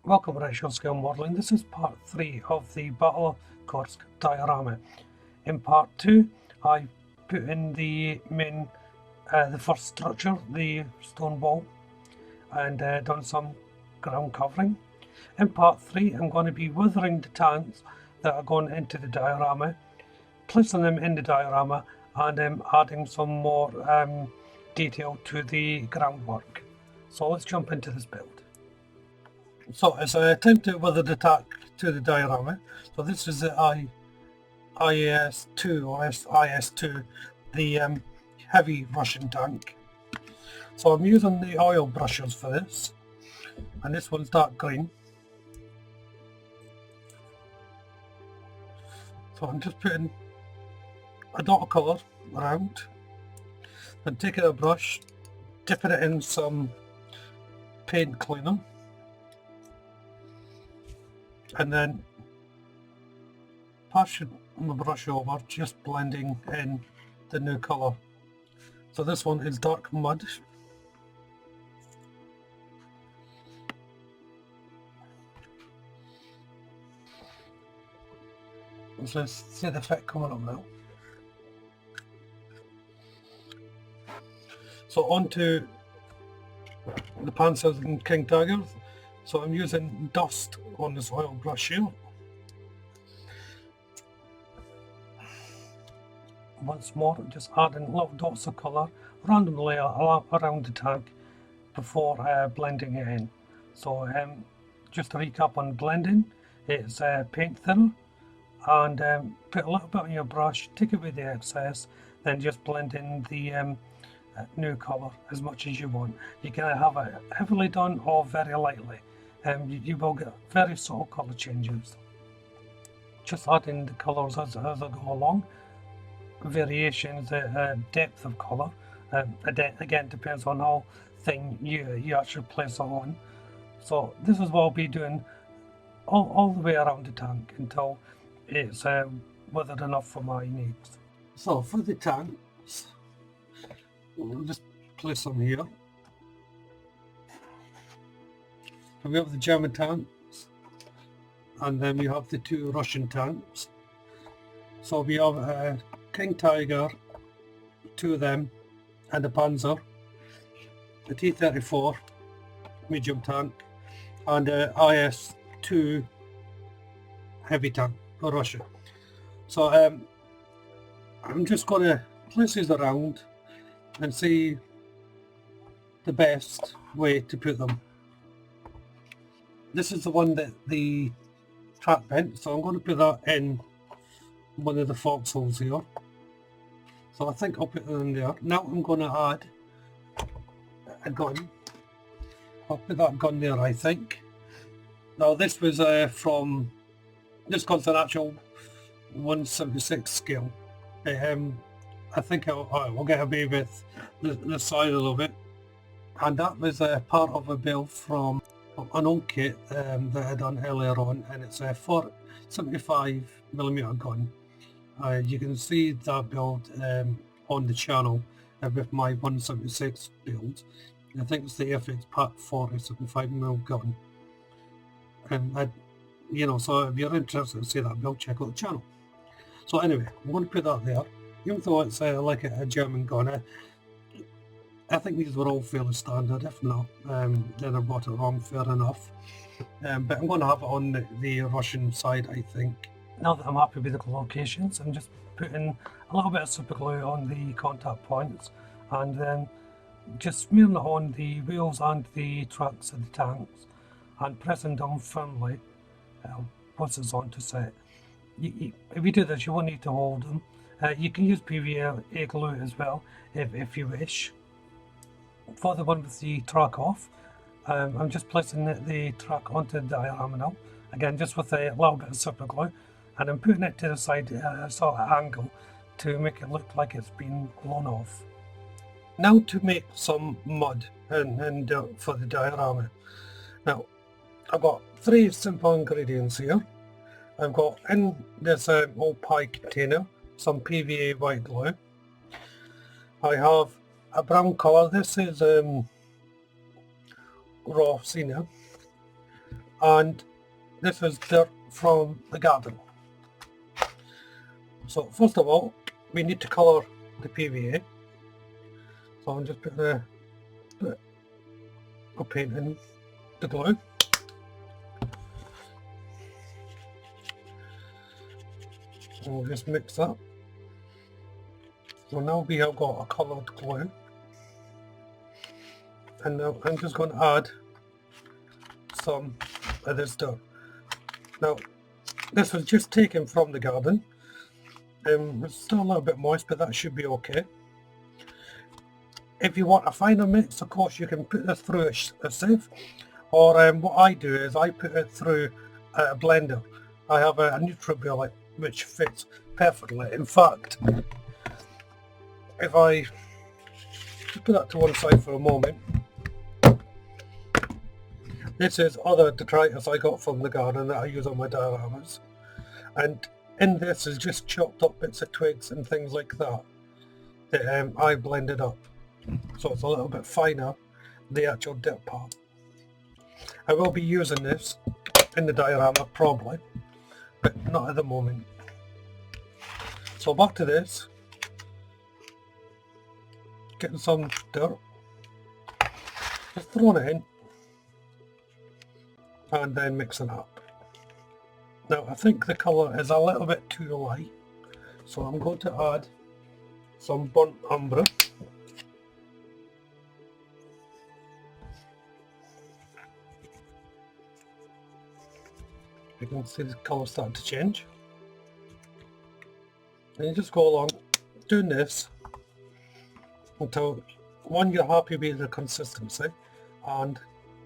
Welcome to Short Scale Modelling. This is part 3 of the Battle of Kursk diorama. In part 2 I put in the first structure, the stone wall, and done some ground covering. In part 3 I'm going to be weathering the tanks that are going into the diorama, placing them in the diorama, and adding some more detail to the groundwork. So let's jump into this build. So it's a time to weather the tank to the diorama. So this is the IS2 or IS2, the heavy Russian tank. So I'm using the oil brushes for this, and this one's dark green. So I'm just putting a dot of colour around, then taking a brush, dipping it in some paint cleaner, and then passing the brush over, just blending in the new colour. So this one is dark mud. So let's see the effect coming up now. So onto the Panzers and King Tigers. So I'm using dust on this oil brush here. Once more, just adding little dots of colour randomly around the tank before blending it in. So just to recap on blending, it's paint thinner, and put a little bit on your brush, take away the excess, then just blend in the new colour as much as you want. You can have it heavily done or very lightly. You will get very subtle colour changes. Just adding the colours as I go along. Variations, depth of colour, again depends on how thin you actually place it on. So this is what I'll be doing all the way around the tank until it's weathered enough for my needs. So for the tanks, we'll just place them here. So we have the German tanks, and then we have the two Russian tanks. So we have King Tiger, two of them, and a Panzer, the T-34 medium tank, and a IS-2 heavy tank for Russia. So I'm just going to place these around and see the best way to put them. This is the one that the track bent, so I'm going to put that in one of the foxholes here. So I think I'll put it in there. Now I'm going to add a gun. I'll put that gun there, I think. Now this was from, this gun's an actual 176 scale. I think I'll get away with the size a little bit. And that was part of a build from an old kit that I done earlier on, and it's a 75mm gun. You can see that build on the channel with my 176 build. I think it's the FX Pack 40 75mm gun. And so if you're interested to see that build, check out the channel. So anyway, I'm going to put that there. Even though it's like a German gun, I think these were all fairly standard. If not, then I bought it wrong, fair enough. But I'm going to have it on the Russian side, I think. Now that I'm happy with the locations, I'm just putting a little bit of super glue on the contact points, and then just smearing it on the wheels and the tracks of the tanks, and pressing down firmly once it's on to set. If you do this, you won't need to hold them. You can use PVA glue as well if you wish. For the one with the track off, I'm just placing the track onto the diorama now, again just with a little bit of super glue, and I'm putting it to the side sort of angle to make it look like it's been blown off. Now to make some mud and for the diorama. Now I've got 3 simple ingredients here. I've got in this old pie container some PVA white glue. I have a brown colour. This is raw sienna, and this is dirt from the garden. So first of all, we need to colour the PVA. So I'm just putting a bit of paint in the glue. And we'll just mix that. So now we have got a coloured glue. And now I'm just going to add some of this dirt. Now, this was just taken from the garden. It's still a little bit moist, but that should be okay. If you want a finer mix, of course, you can put this through a sieve, or what I do is I put it through a blender. I have a NutriBullet which fits perfectly. In fact, if I just put that to one side for a moment, this is other detritus I got from the garden that I use on my dioramas, and in this is just chopped up bits of twigs and things like that that I blended up, so it's a little bit finer, the actual dip part. I will be using this in the diorama probably, but not at the moment. So back to this, getting some dirt, just throwing it in, and then mixing up. Now I think the colour is a little bit too light, so I'm going to add some burnt umber. You can see the colour starting to change. And you just go along doing this until, one, you're happy with the consistency, and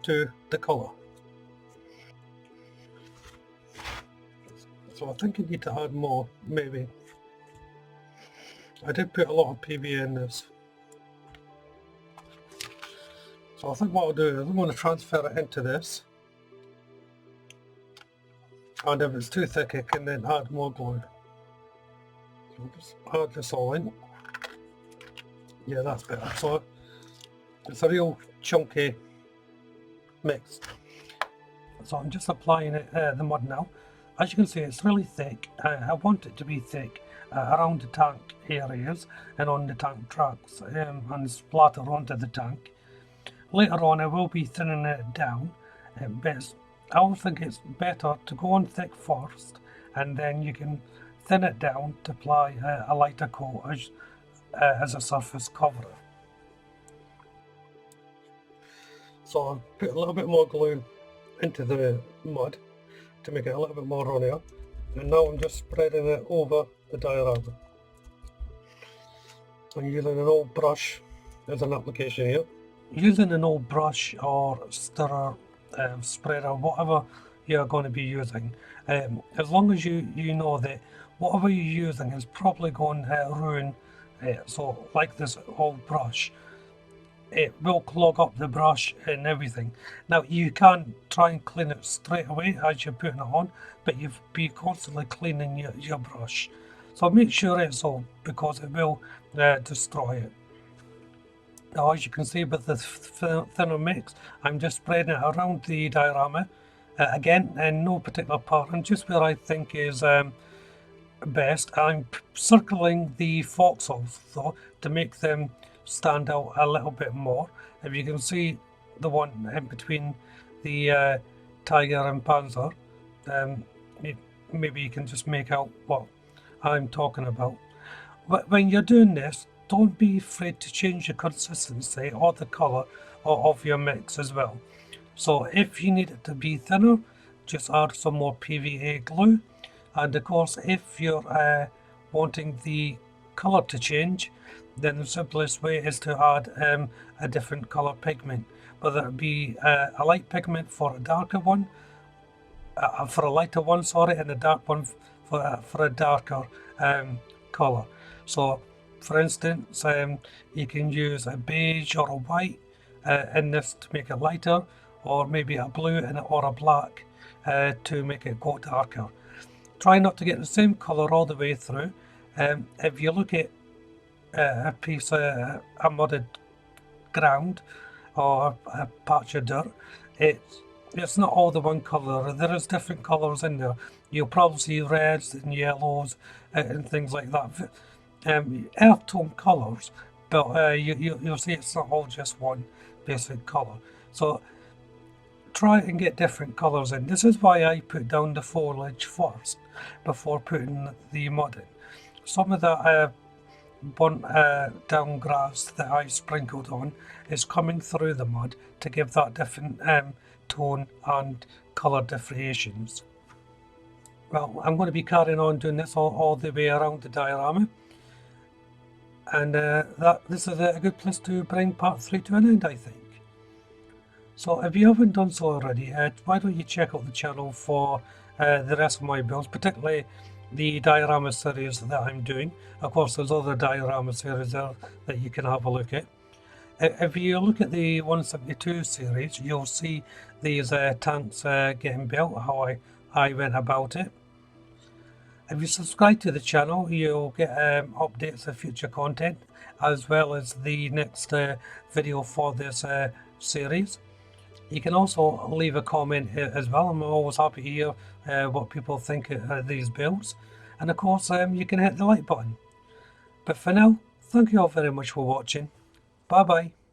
two, the colour. So I think you need to add more, maybe. I did put a lot of PVA in this. So I think what I'll do is I'm going to transfer it into this. And if it's too thick, I can then add more glue. So I'll just add this all in. Yeah, that's better. So it's a real chunky mix. So I'm just applying it, the mud now. As you can see, it's really thick. I want it to be thick around the tank areas and on the tank tracks, and splatter onto the tank. Later on I will be thinning it down, but I always think it's better to go on thick first, and then you can thin it down to apply a lighter coat as a surface cover. So I've put a little bit more glue into the mud to make it a little bit more runnier, and now I'm just spreading it over the diorama. I'm using an old brush as an application here. Using an old brush or stirrer, spreader, whatever you're going to be using, as long as you know that whatever you're using is probably going to ruin it. So like this old brush, it will clog up the brush and everything. Now you can try and clean it straight away as you're putting it on, but you'll be constantly cleaning your brush. So make sure it's on, because it will destroy it. Now as you can see with the thinner mix, I'm just spreading it around the diorama, again in no particular pattern, just where I think is best. I'm circling the foxholes though to make them stand out a little bit more. If you can see the one in between the tiger and panzer, maybe you can just make out what I'm talking about. But when you're doing this, don't be afraid to change the consistency or the colour of your mix as well. So if you need it to be thinner, just add some more PVA glue, and of course if you're wanting the colour to change, then the simplest way is to add a different colour pigment, whether it be a light pigment for a darker one, for a lighter one, sorry, and a dark one for a darker colour. So for instance, you can use a beige or a white in this to make it lighter, or maybe a blue or a black to make it go darker. Try not to get the same colour all the way through. If you look at a piece of a mudded ground or a patch of dirt, it's not all the one colour. There is different colours in there. You'll probably see reds and yellows and things like that. Earth tone colours, but you'll see it's not all just one basic colour. So try and get different colours in. This is why I put down the foliage first before putting the mud in. Some of that burnt down grass that I sprinkled on is coming through the mud to give that different tone and colour differentiations. Well, I'm going to be carrying on doing this all the way around the diorama, and this is a good place to bring part 3 to an end, I think. So if you haven't done so already, why don't you check out the channel for the rest of my builds, particularly the diorama series that I'm doing. Of course, there's other diorama series there that you can have a look at. If you look at the 172 series, you'll see these tanks getting built, how I went about it. If you subscribe to the channel, you'll get updates of future content, as well as the next video for this series. You can also leave a comment here as well. I'm always happy to hear what people think of these builds. And of course, you can hit the like button. But for now, thank you all very much for watching. Bye bye.